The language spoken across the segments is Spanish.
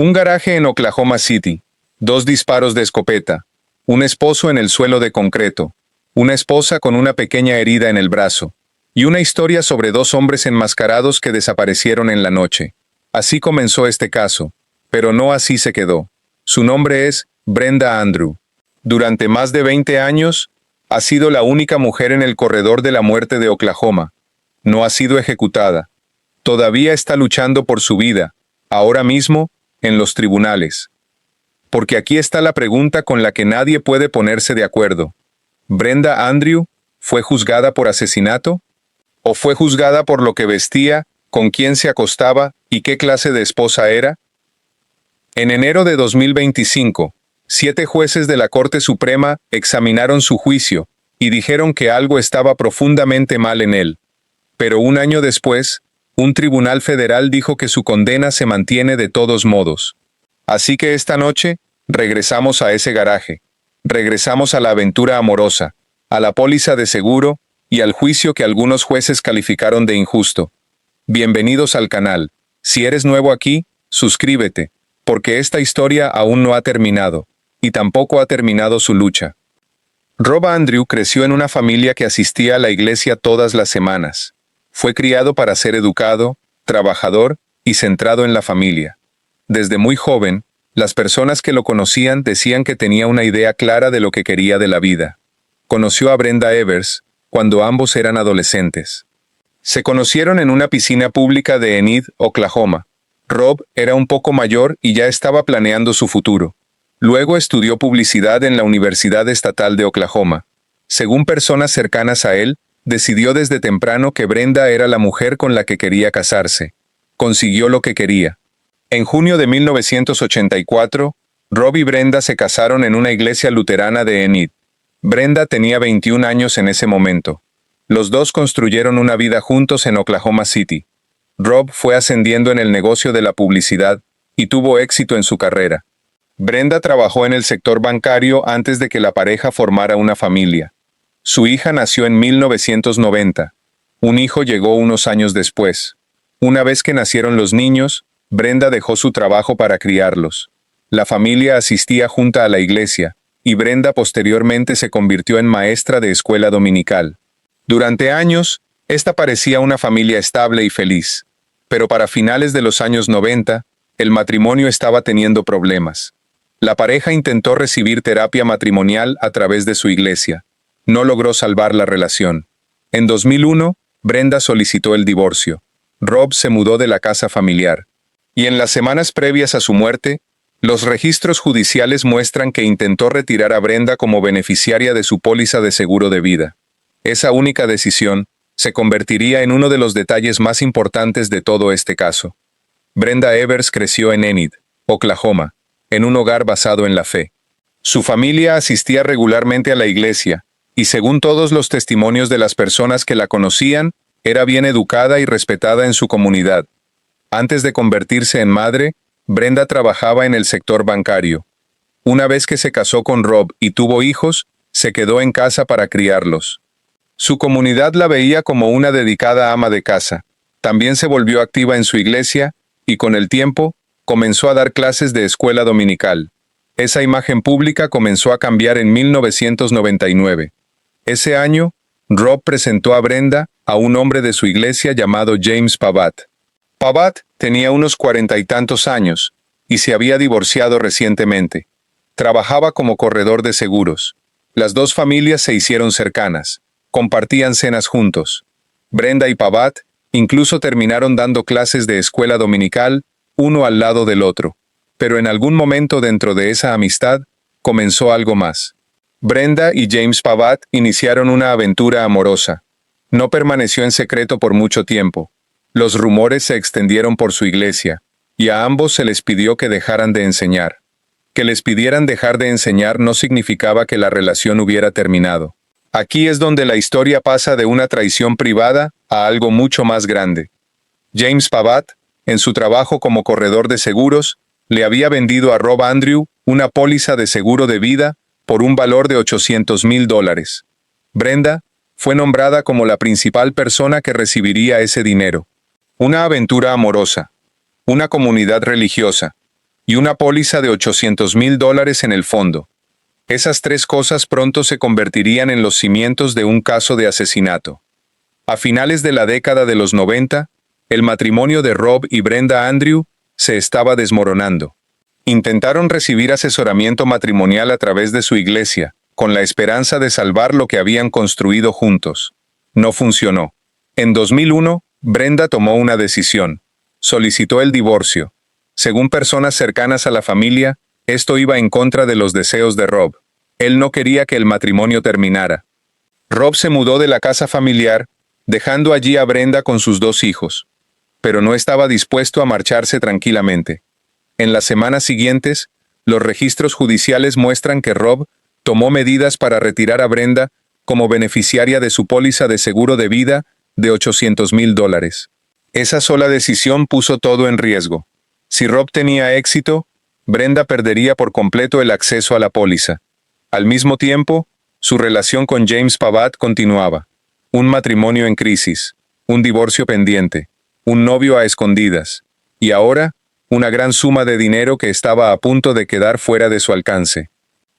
Un garaje en Oklahoma City, 2 disparos de escopeta, un esposo en el suelo de concreto, una esposa con una pequeña herida en el brazo, y una historia sobre 2 hombres enmascarados que desaparecieron en la noche. Así comenzó este caso, pero no así se quedó. Su nombre es Brenda Andrew. Durante más de 20 años, ha sido la única mujer en el corredor de la muerte de Oklahoma. No ha sido ejecutada. Todavía está luchando por su vida, ahora mismo, en los tribunales. Porque aquí está la pregunta con la que nadie puede ponerse de acuerdo. ¿Brenda Andrew fue juzgada por asesinato? ¿O fue juzgada por lo que vestía, con quién se acostaba y qué clase de esposa era? En enero de 2025, 7 jueces de la Corte Suprema examinaron su juicio y dijeron que algo estaba profundamente mal en él. Pero un año después, un tribunal federal dijo que su condena se mantiene de todos modos. Así que esta noche, regresamos a ese garaje. Regresamos a la aventura amorosa, a la póliza de seguro y al juicio que algunos jueces calificaron de injusto. Bienvenidos al canal. Si eres nuevo aquí, suscríbete, porque esta historia aún no ha terminado, y tampoco ha terminado su lucha. Rob Andrew creció en una familia que asistía a la iglesia todas las semanas. Fue criado para ser educado, trabajador y centrado en la familia. Desde muy joven, las personas que lo conocían decían que tenía una idea clara de lo que quería de la vida. Conoció a Brenda Evers cuando ambos eran adolescentes. Se conocieron en una piscina pública de Enid, Oklahoma. Rob era un poco mayor y ya estaba planeando su futuro. Luego estudió publicidad en la Universidad Estatal de Oklahoma. Según personas cercanas a él, decidió desde temprano que Brenda era la mujer con la que quería casarse. Consiguió lo que quería. En junio de 1984, Rob y Brenda se casaron en una iglesia luterana de Enid. Brenda tenía 21 años en ese momento. Los dos construyeron una vida juntos en Oklahoma City. Rob fue ascendiendo en el negocio de la publicidad y tuvo éxito en su carrera. Brenda trabajó en el sector bancario antes de que la pareja formara una familia. Su hija nació en 1990. Un hijo llegó unos años después. Una vez que nacieron los niños, Brenda dejó su trabajo para criarlos. La familia asistía junta a la iglesia, y Brenda posteriormente se convirtió en maestra de escuela dominical. Durante años, esta parecía una familia estable y feliz. Pero para finales de los años 90, el matrimonio estaba teniendo problemas. La pareja intentó recibir terapia matrimonial a través de su iglesia. No logró salvar la relación. En 2001, Brenda solicitó el divorcio. Rob se mudó de la casa familiar. Y en las semanas previas a su muerte, los registros judiciales muestran que intentó retirar a Brenda como beneficiaria de su póliza de seguro de vida. Esa única decisión se convertiría en uno de los detalles más importantes de todo este caso. Brenda Evers creció en Enid, Oklahoma, en un hogar basado en la fe. Su familia asistía regularmente a la iglesia, y según todos los testimonios de las personas que la conocían, era bien educada y respetada en su comunidad. Antes de convertirse en madre, Brenda trabajaba en el sector bancario. Una vez que se casó con Rob y tuvo hijos, se quedó en casa para criarlos. Su comunidad la veía como una dedicada ama de casa. También se volvió activa en su iglesia, y con el tiempo, comenzó a dar clases de escuela dominical. Esa imagen pública comenzó a cambiar en 1999. Ese año, Rob presentó a Brenda a un hombre de su iglesia llamado James Pavat. Pavat tenía unos 40 y tantos años, y se había divorciado recientemente. Trabajaba como corredor de seguros. Las dos familias se hicieron cercanas. Compartían cenas juntos. Brenda y Pavat incluso terminaron dando clases de escuela dominical, uno al lado del otro. Pero en algún momento dentro de esa amistad, comenzó algo más. Brenda y James Pavat iniciaron una aventura amorosa. No permaneció en secreto por mucho tiempo. Los rumores se extendieron por su iglesia, y a ambos se les pidió que dejaran de enseñar. Que les pidieran dejar de enseñar no significaba que la relación hubiera terminado. Aquí es donde la historia pasa de una traición privada a algo mucho más grande. James Pavat, en su trabajo como corredor de seguros, le había vendido a Rob Andrew una póliza de seguro de vida por un valor de $800,000. Brenda fue nombrada como la principal persona que recibiría ese dinero. Una aventura amorosa, una comunidad religiosa y una póliza de $800,000 en el fondo. Esas tres cosas pronto se convertirían en los cimientos de un caso de asesinato. A finales de la década de los 90, el matrimonio de Rob y Brenda Andrew se estaba desmoronando. Intentaron recibir asesoramiento matrimonial a través de su iglesia, con la esperanza de salvar lo que habían construido juntos. No funcionó. En 2001, Brenda tomó una decisión. Solicitó el divorcio. Según personas cercanas a la familia, esto iba en contra de los deseos de Rob. Él no quería que el matrimonio terminara. Rob se mudó de la casa familiar, dejando allí a Brenda con sus dos hijos. Pero no estaba dispuesto a marcharse tranquilamente. En las semanas siguientes, los registros judiciales muestran que Rob tomó medidas para retirar a Brenda como beneficiaria de su póliza de seguro de vida de $800,000. Esa sola decisión puso todo en riesgo. Si Rob tenía éxito, Brenda perdería por completo el acceso a la póliza. Al mismo tiempo, su relación con James Pavatt continuaba. Un matrimonio en crisis, un divorcio pendiente, un novio a escondidas, y ahora, una gran suma de dinero que estaba a punto de quedar fuera de su alcance.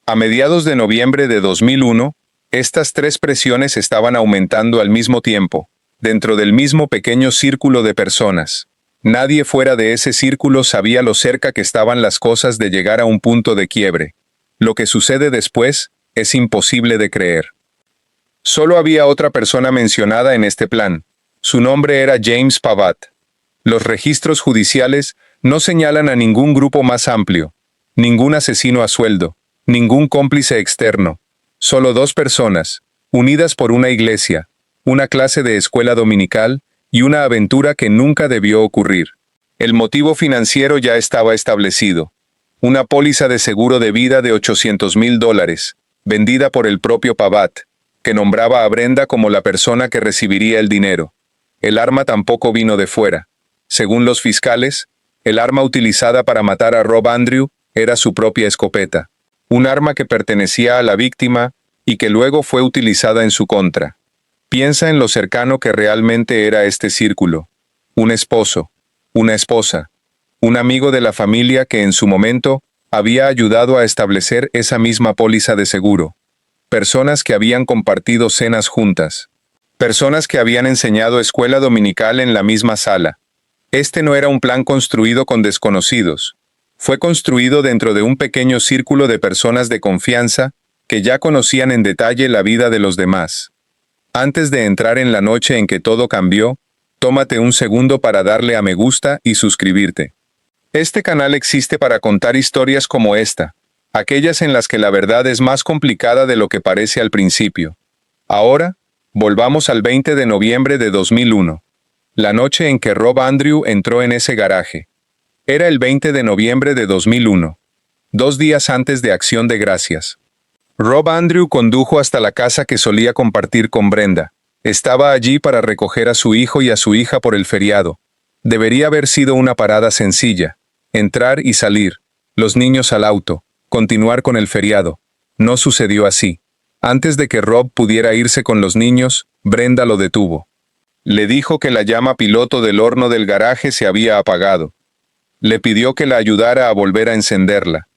A mediados de noviembre de 2001, estas tres presiones estaban aumentando al mismo tiempo, dentro del mismo pequeño círculo de personas. Nadie fuera de ese círculo sabía lo cerca que estaban las cosas de llegar a un punto de quiebre. Lo que sucede después es imposible de creer. Solo había otra persona mencionada en este plan. Su nombre era James Pavatt. Los registros judiciales no señalan a ningún grupo más amplio, ningún asesino a sueldo, ningún cómplice externo. Solo dos personas, unidas por una iglesia, una clase de escuela dominical y una aventura que nunca debió ocurrir. El motivo financiero ya estaba establecido. Una póliza de seguro de vida de $800,000, vendida por el propio Pavatt, que nombraba a Brenda como la persona que recibiría el dinero. El arma tampoco vino de fuera. Según los fiscales, el arma utilizada para matar a Rob Andrew era su propia escopeta, un arma que pertenecía a la víctima y que luego fue utilizada en su contra. Piensa en lo cercano que realmente era este círculo. Un esposo, una esposa, un amigo de la familia que en su momento había ayudado a establecer esa misma póliza de seguro. Personas que habían compartido cenas juntas. Personas que habían enseñado escuela dominical en la misma sala. Este no era un plan construido con desconocidos. Fue construido dentro de un pequeño círculo de personas de confianza que ya conocían en detalle la vida de los demás. Antes de entrar en la noche en que todo cambió, tómate un segundo para darle a me gusta y suscribirte. Este canal existe para contar historias como esta, aquellas en las que la verdad es más complicada de lo que parece al principio. Ahora, volvamos al 20 de noviembre de 2001, la noche en que Rob Andrew entró en ese garaje. Era el 20 de noviembre de 2001, 2 días antes de Acción de Gracias. Rob Andrew condujo hasta la casa que solía compartir con Brenda. Estaba allí para recoger a su hijo y a su hija por el feriado. Debería haber sido una parada sencilla. Entrar y salir, los niños al auto, continuar con el feriado. No sucedió así. Antes de que Rob pudiera irse con los niños, Brenda lo detuvo. Le dijo que la llama piloto del horno del garaje se había apagado. Le pidió que la ayudara a volver a encenderla.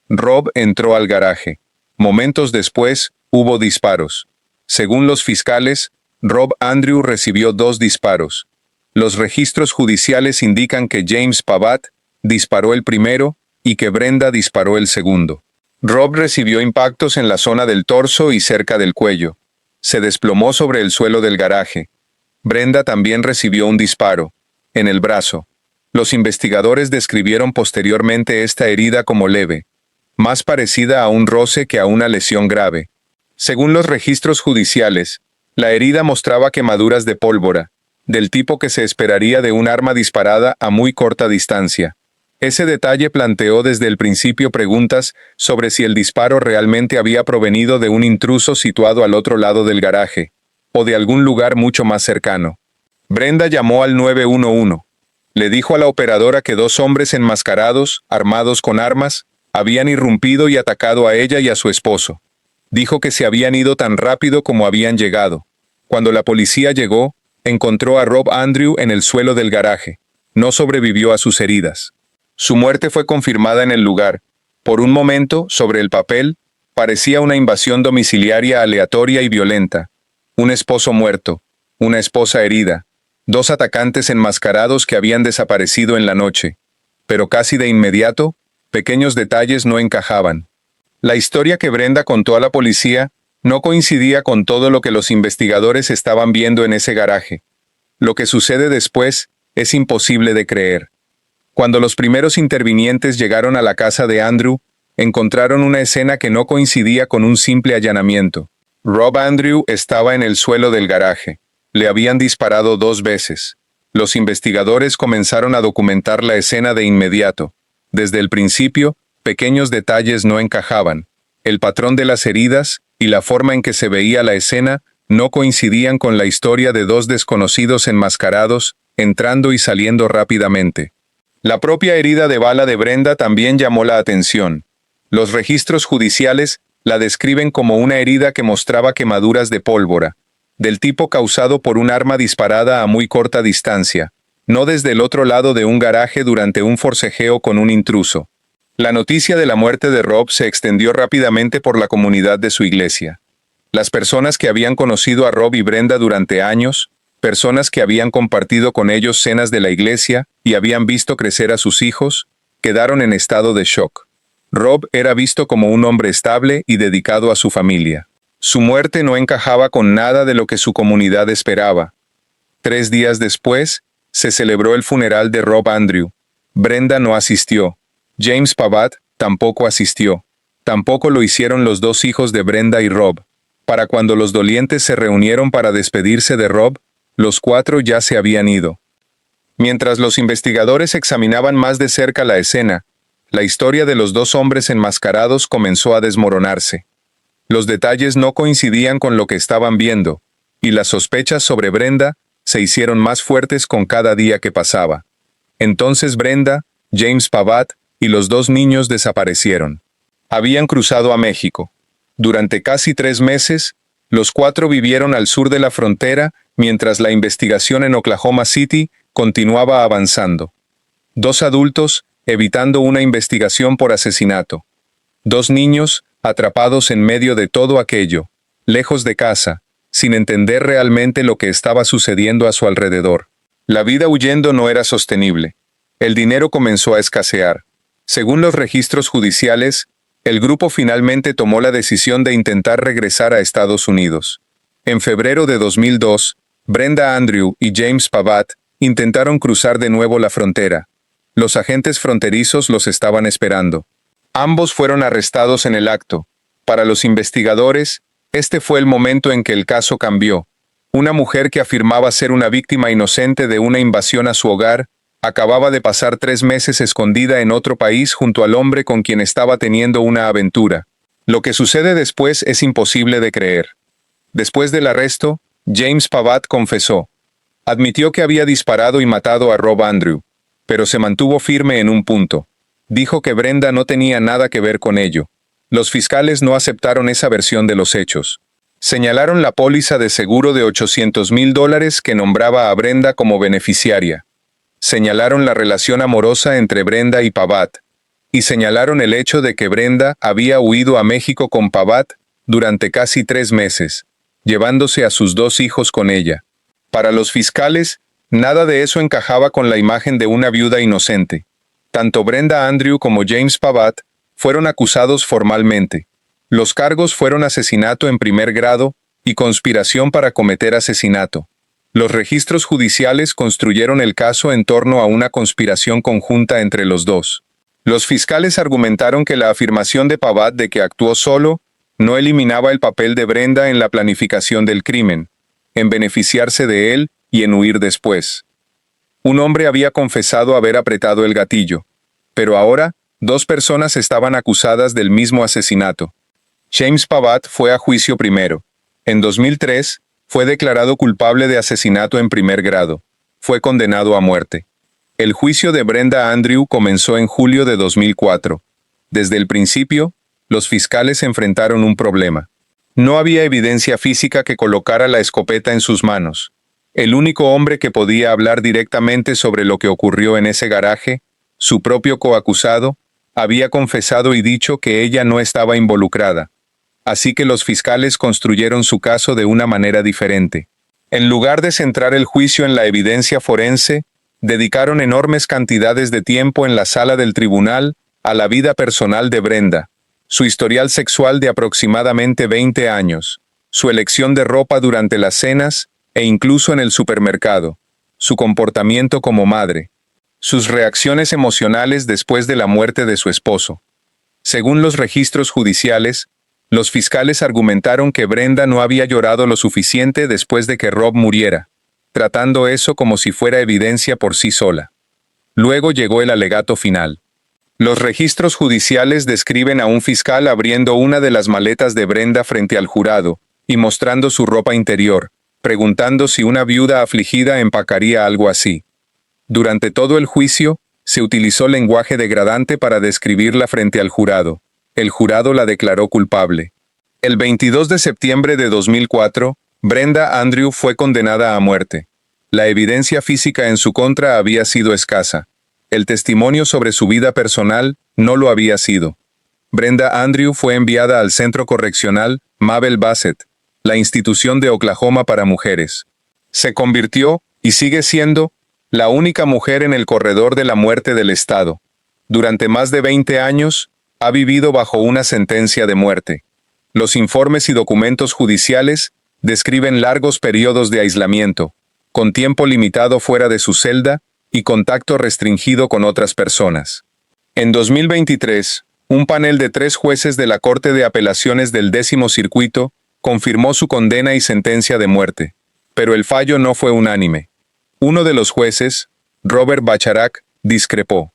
Rob entró al garaje. Momentos después, hubo disparos. Según los fiscales, Rob Andrew recibió 2 disparos. Los registros judiciales indican que James Pavatt disparó el primero y que Brenda disparó el segundo. Rob recibió impactos en la zona del torso y cerca del cuello. Se desplomó sobre el suelo del garaje. Brenda también recibió un disparo, en el brazo. Los investigadores describieron posteriormente esta herida como leve, más parecida a un roce que a una lesión grave. Según los registros judiciales, la herida mostraba quemaduras de pólvora, del tipo que se esperaría de un arma disparada a muy corta distancia. Ese detalle planteó desde el principio preguntas sobre si el disparo realmente había provenido de un intruso situado al otro lado del garaje, o de algún lugar mucho más cercano. Brenda llamó al 911. Le dijo a la operadora que 2 hombres enmascarados, armados con armas, habían irrumpido y atacado a ella y a su esposo. Dijo que se habían ido tan rápido como habían llegado. Cuando la policía llegó, encontró a Rob Andrew en el suelo del garaje. No sobrevivió a sus heridas. Su muerte fue confirmada en el lugar. Por un momento, sobre el papel, parecía una invasión domiciliaria aleatoria y violenta. Un esposo muerto, una esposa herida, dos atacantes enmascarados que habían desaparecido en la noche. Pero casi de inmediato, pequeños detalles no encajaban. La historia que Brenda contó a la policía no coincidía con todo lo que los investigadores estaban viendo en ese garaje. Lo que sucede después es imposible de creer. Cuando los primeros intervinientes llegaron a la casa de Andrew, encontraron una escena que no coincidía con un simple allanamiento. Rob Andrew estaba en el suelo del garaje. Le habían disparado 2 veces. Los investigadores comenzaron a documentar la escena de inmediato. Desde el principio, pequeños detalles no encajaban. El patrón de las heridas y la forma en que se veía la escena no coincidían con la historia de 2 desconocidos enmascarados, entrando y saliendo rápidamente. La propia herida de bala de Brenda también llamó la atención. Los registros judiciales la describen como una herida que mostraba quemaduras de pólvora, del tipo causado por un arma disparada a muy corta distancia, no desde el otro lado de un garaje durante un forcejeo con un intruso. La noticia de la muerte de Rob se extendió rápidamente por la comunidad de su iglesia. Las personas que habían conocido a Rob y Brenda durante años, personas que habían compartido con ellos cenas de la iglesia y habían visto crecer a sus hijos, quedaron en estado de shock. Rob era visto como un hombre estable y dedicado a su familia. Su muerte no encajaba con nada de lo que su comunidad esperaba. 3 días después, se celebró el funeral de Rob Andrew. Brenda no asistió. James Pavatt tampoco asistió. Tampoco lo hicieron los 2 hijos de Brenda y Rob. Para cuando los dolientes se reunieron para despedirse de Rob, los 4 ya se habían ido. Mientras los investigadores examinaban más de cerca la escena, la historia de los 2 hombres enmascarados comenzó a desmoronarse. Los detalles no coincidían con lo que estaban viendo, y las sospechas sobre Brenda se hicieron más fuertes con cada día que pasaba. Entonces Brenda, James Pavatt y los 2 niños desaparecieron. Habían cruzado a México. Durante casi 3 meses, los 4 vivieron al sur de la frontera mientras la investigación en Oklahoma City continuaba avanzando. 2 adultos evitando una investigación por asesinato. 2 niños atrapados en medio de todo aquello, lejos de casa, sin entender realmente lo que estaba sucediendo a su alrededor. La vida huyendo no era sostenible. El dinero comenzó a escasear. Según los registros judiciales, el grupo finalmente tomó la decisión de intentar regresar a Estados Unidos. En febrero de 2002, Brenda Andrew y James Pavatt intentaron cruzar de nuevo la frontera. Los agentes fronterizos los estaban esperando. Ambos fueron arrestados en el acto. Para los investigadores, este fue el momento en que el caso cambió. Una mujer que afirmaba ser una víctima inocente de una invasión a su hogar, acababa de pasar 3 meses escondida en otro país junto al hombre con quien estaba teniendo una aventura. Lo que sucede después es imposible de creer. Después del arresto, James Pavatt confesó. Admitió que había disparado y matado a Rob Andrew, pero se mantuvo firme en un punto. Dijo que Brenda no tenía nada que ver con ello. Los fiscales no aceptaron esa versión de los hechos. Señalaron la póliza de seguro de $800,000 que nombraba a Brenda como beneficiaria. Señalaron la relación amorosa entre Brenda y Pavatt. Y señalaron el hecho de que Brenda había huido a México con Pavatt durante casi 3 meses, llevándose a sus 2 hijos con ella. Para los fiscales, nada de eso encajaba con la imagen de una viuda inocente. Tanto Brenda Andrew como James Pavatt fueron acusados formalmente. Los cargos fueron asesinato en primer grado y conspiración para cometer asesinato. Los registros judiciales construyeron el caso en torno a una conspiración conjunta entre los 2. Los fiscales argumentaron que la afirmación de Pavatt de que actuó solo no eliminaba el papel de Brenda en la planificación del crimen, en beneficiarse de él y en huir después. Un hombre había confesado haber apretado el gatillo, pero ahora 2 personas estaban acusadas del mismo asesinato. James Pavatt fue a juicio primero. En 2003, fue declarado culpable de asesinato en primer grado. Fue condenado a muerte. El juicio de Brenda Andrew comenzó en julio de 2004. Desde el principio, los fiscales enfrentaron un problema. No había evidencia física que colocara la escopeta en sus manos. El único hombre que podía hablar directamente sobre lo que ocurrió en ese garaje su propio coacusado, había confesado y dicho que ella no estaba involucrada. Así que los fiscales construyeron su caso de una manera diferente. En lugar de centrar el juicio en la evidencia forense, dedicaron enormes cantidades de tiempo en la sala del tribunal a la vida personal de Brenda, su historial sexual de aproximadamente 20 años, su elección de ropa durante las cenas e incluso en el supermercado, su comportamiento como madre, sus reacciones emocionales después de la muerte de su esposo. Según los registros judiciales, los fiscales argumentaron que Brenda no había llorado lo suficiente después de que Rob muriera, tratando eso como si fuera evidencia por sí sola. Luego llegó el alegato final. Los registros judiciales describen a un fiscal abriendo una de las maletas de Brenda frente al jurado y mostrando su ropa interior, preguntando si una viuda afligida empacaría algo así. Durante todo el juicio, se utilizó lenguaje degradante para describirla frente al jurado. El jurado la declaró culpable. El 22 de septiembre de 2004, Brenda Andrew fue condenada a muerte. La evidencia física en su contra había sido escasa. El testimonio sobre su vida personal no lo había sido. Brenda Andrew fue enviada al Centro Correccional Mabel Bassett, la institución de Oklahoma para mujeres. Se convirtió, y sigue siendo, la única mujer en el corredor de la muerte del estado. Durante más de 20 años, ha vivido bajo una sentencia de muerte. Los informes y documentos judiciales describen largos periodos de aislamiento, con tiempo limitado fuera de su celda y contacto restringido con otras personas. En 2023, un panel de 3 jueces de la Corte de Apelaciones del 10º Circuito confirmó su condena y sentencia de muerte, pero el fallo no fue unánime. Uno de los jueces, Robert Bacharak, discrepó.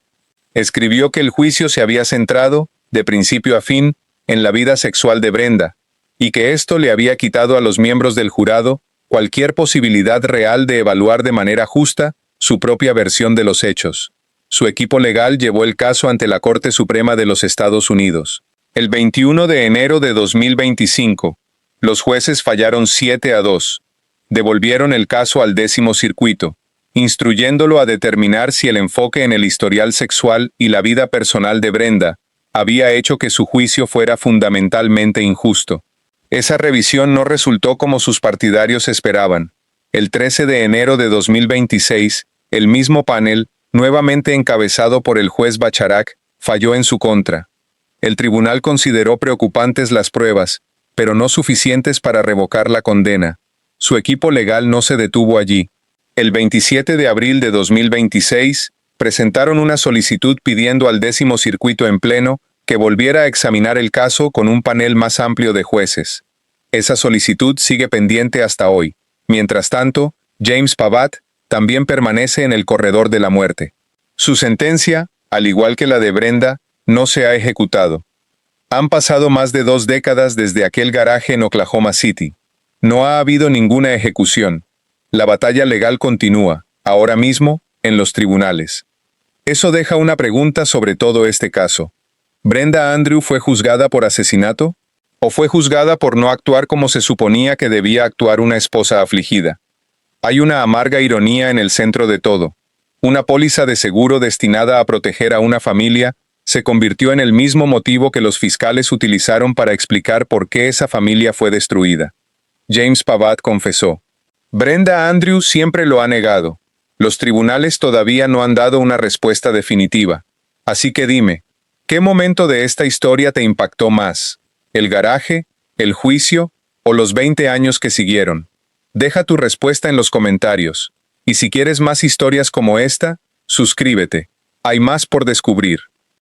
Escribió que el juicio se había centrado, de principio a fin, en la vida sexual de Brenda, y que esto le había quitado a los miembros del jurado cualquier posibilidad real de evaluar de manera justa su propia versión de los hechos. Su equipo legal llevó el caso ante la Corte Suprema de los Estados Unidos. El 21 de enero de 2025, los jueces fallaron 7-2. Devolvieron el caso al 10º Circuito, instruyéndolo a determinar si el enfoque en el historial sexual y la vida personal de Brenda había hecho que su juicio fuera fundamentalmente injusto. Esa revisión no resultó como sus partidarios esperaban. El 13 de enero de 2026, el mismo panel, nuevamente encabezado por el juez Bacharak, falló en su contra. El tribunal consideró preocupantes las pruebas, pero no suficientes para revocar la condena. Su equipo legal no se detuvo allí. El 27 de abril de 2026, presentaron una solicitud pidiendo al 10º Circuito en pleno que volviera a examinar el caso con un panel más amplio de jueces. Esa solicitud sigue pendiente hasta hoy. Mientras tanto, James Pavatt también permanece en el corredor de la muerte. Su sentencia, al igual que la de Brenda, no se ha ejecutado. Han pasado más de 2 décadas desde aquel garaje en Oklahoma City. No ha habido ninguna ejecución. La batalla legal continúa, ahora mismo, en los tribunales. Eso deja una pregunta sobre todo este caso. ¿Brenda Andrew fue juzgada por asesinato? ¿O fue juzgada por no actuar como se suponía que debía actuar una esposa afligida? Hay una amarga ironía en el centro de todo. Una póliza de seguro destinada a proteger a una familia se convirtió en el mismo motivo que los fiscales utilizaron para explicar por qué esa familia fue destruida. James Pavatt confesó. Brenda Andrew siempre lo ha negado. Los tribunales todavía no han dado una respuesta definitiva. Así que dime, ¿qué momento de esta historia te impactó más? ¿El garaje, el juicio o los 20 años que siguieron? Deja tu respuesta en los comentarios. Y si quieres más historias como esta, suscríbete. Hay más por descubrir.